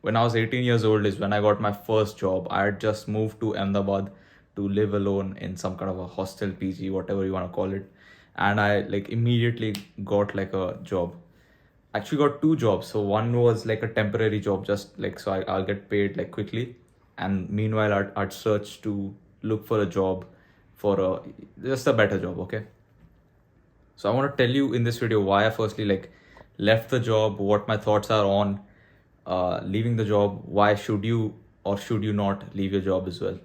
when I was 18 years old is when I got my first job. I had just moved to Ahmedabad to live alone in some kind of a hostel, PG, whatever you want to call it. And I like immediately got like a job. Actually got two jobs. So one was like a temporary job, just like so I'll get paid like quickly. And meanwhile I'd search to look for a job for a just a better job, okay? So I want to tell you in this video why I firstly like left the job, what my thoughts are on leaving the job, why should you or should you not leave your job as well.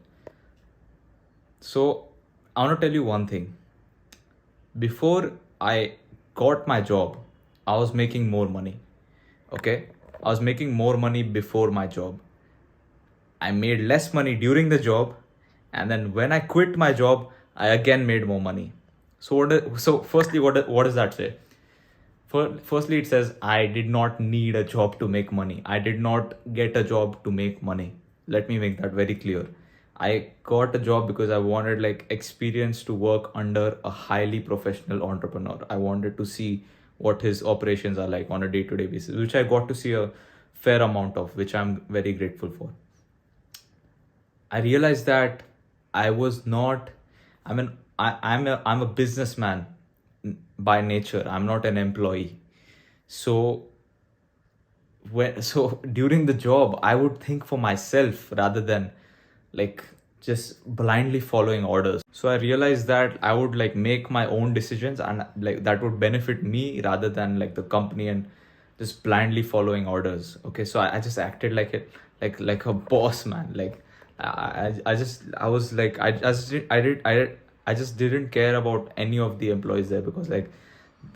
So I want to tell you one thing. Before I got my job, I was making more money. Okay, I was making more money before my job. I made less money during the job, and then when I quit my job, I again made more money. So firstly, what does that say? Firstly, it says I did not need a job to make money. I did not get a job to make money. Let me make that very clear. I got a job because I wanted like experience to work under a highly professional entrepreneur. I wanted to see what his operations are like on a day-to-day basis, which I got to see a fair amount of, which I'm very grateful for. I realized that I was not. I mean, I'm a businessman by nature. I'm not an employee. So during the job, I would think for myself rather than like just blindly following orders. So I realized that I would like make my own decisions and like that would benefit me rather than like the company and just blindly following orders. Okay, so I just acted like it like a boss man. Like I was like I just didn't care about any of the employees there because like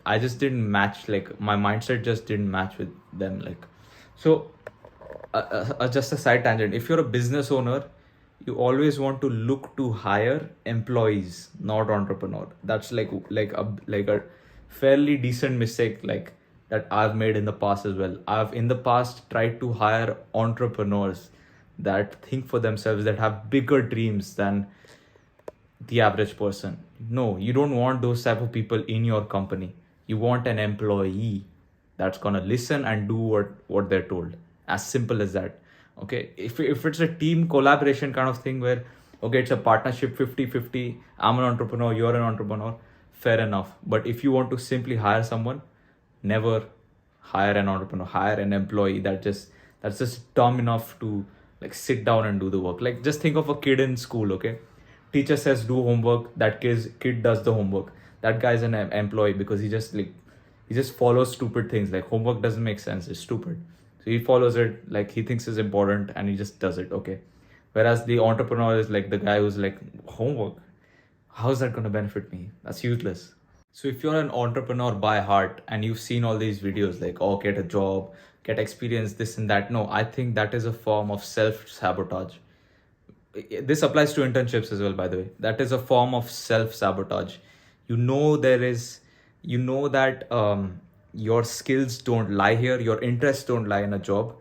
I just didn't match, like my mindset just didn't match with them. Like so just a side tangent, if you're a business owner, you always want to look to hire employees, not entrepreneur. That's like a fairly decent mistake like that I've made in the past as well. I've in the past tried to hire entrepreneurs that think for themselves, that have bigger dreams than the average person. No, you don't want those type of people in your company. You want an employee that's gonna listen and do what they're told. As simple as that. Okay. If it's a team collaboration kind of thing where okay, it's a partnership 50-50, I'm an entrepreneur, you're an entrepreneur, fair enough. But if you want to simply hire someone, never hire an entrepreneur, hire an employee that's just dumb enough to like sit down and do the work. Like just think of a kid in school, okay? Teacher says do homework, that kid does the homework. That guy's an employee because he just follows stupid things. Like homework doesn't make sense, it's stupid. So he follows it like he thinks is important and he just does it, okay? Whereas the entrepreneur is like the guy who's like, homework, how's that going to benefit me? That's useless. So if you're an entrepreneur by heart and you've seen all these videos like, oh, get a job, get experience, this and that, no, I think that is a form of self sabotage. This applies to internships as well, by the way. That is a form of self sabotage. You know, you know that your skills don't lie here, your interests don't lie in a job,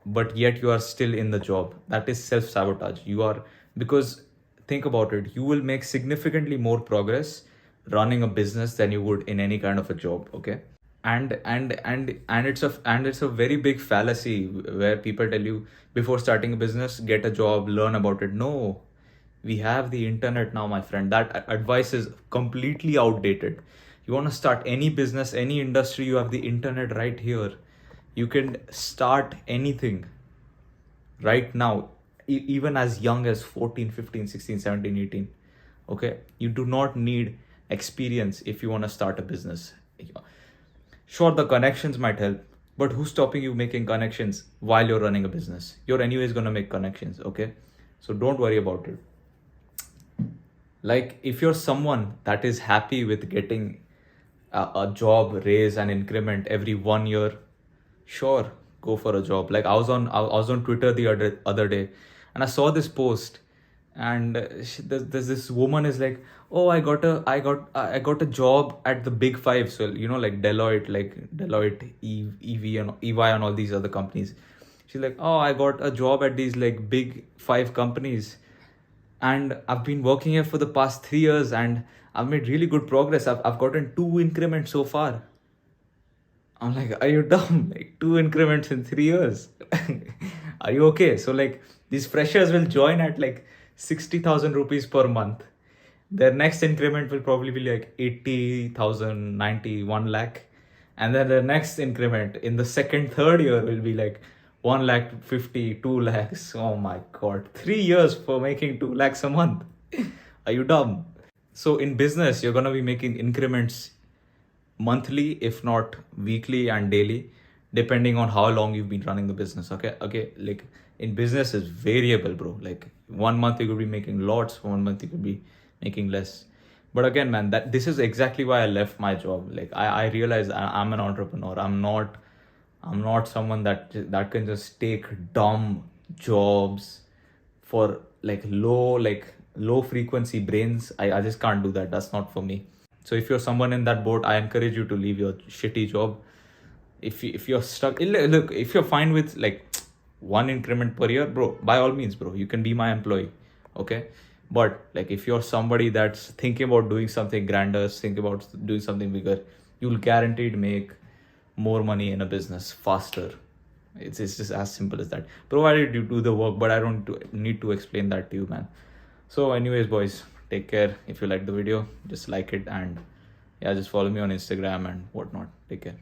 but yet you are still in the job. That is self sabotage. You are, because think about it, you will make significantly more progress running a business than you would in any kind of a job, okay? And it's a very big fallacy where people tell you before starting a business, get a job, learn about it. No, we have the internet now, my friend. That advice is completely outdated. You want to start any business, any industry, you have the internet right here. You can start anything right now, even as young as 14, 15, 16, 17, 18. Okay, you do not need experience if you want to start a business. Sure, the connections might help, but who's stopping you making connections while you're running a business? You're anyways going to make connections, okay? So don't worry about it. Like if you're someone that is happy with getting a job raise and increment every 1 year, sure, go for a job. Like I was on Twitter the other day and I saw this post, and there's this woman is like, oh, I got a job at the big five. So like Deloitte, EV and EY and all these other companies. She's like, oh, I got a job at these like big five companies, and I've been working here for the past 3 years and I've made really good progress. I've gotten two increments so far. I'm like, are you dumb? Like 2 increments in 3 years. Are you okay? So like these freshers will join at like 60,000 rupees per month. Their next increment will probably be like 80,000, 90, 1 lakh. And then the next increment in the second, third year will be like 1 lakh 50, 2 lakhs. Oh my god. 3 years for making 2 lakhs a month. Are you dumb? So in business, you're gonna be making increments monthly, if not weekly and daily, depending on how long you've been running the business. Okay, like in business is variable, bro. Like 1 month you could be making lots, 1 month you could be making less. But again, man, that this is exactly why I left my job. Like I realized I'm an entrepreneur. I'm not someone that can just take dumb jobs for low frequency brains. I just can't do that. That's not for me. So if you're someone in that boat, I encourage you to leave your shitty job. If you're stuck, look, if you're fine with like 1 increment per year, bro, by all means, bro, you can be my employee. Okay. But like if you're somebody that's thinking about doing something grandiose, think about doing something bigger, you'll guaranteed make more money in a business faster. It's just as simple as that. Provided you do the work, but I don't need to explain that to you, man. So, anyways, boys, take care. If you like the video, just like it, and yeah, just follow me on Instagram and whatnot. Take care.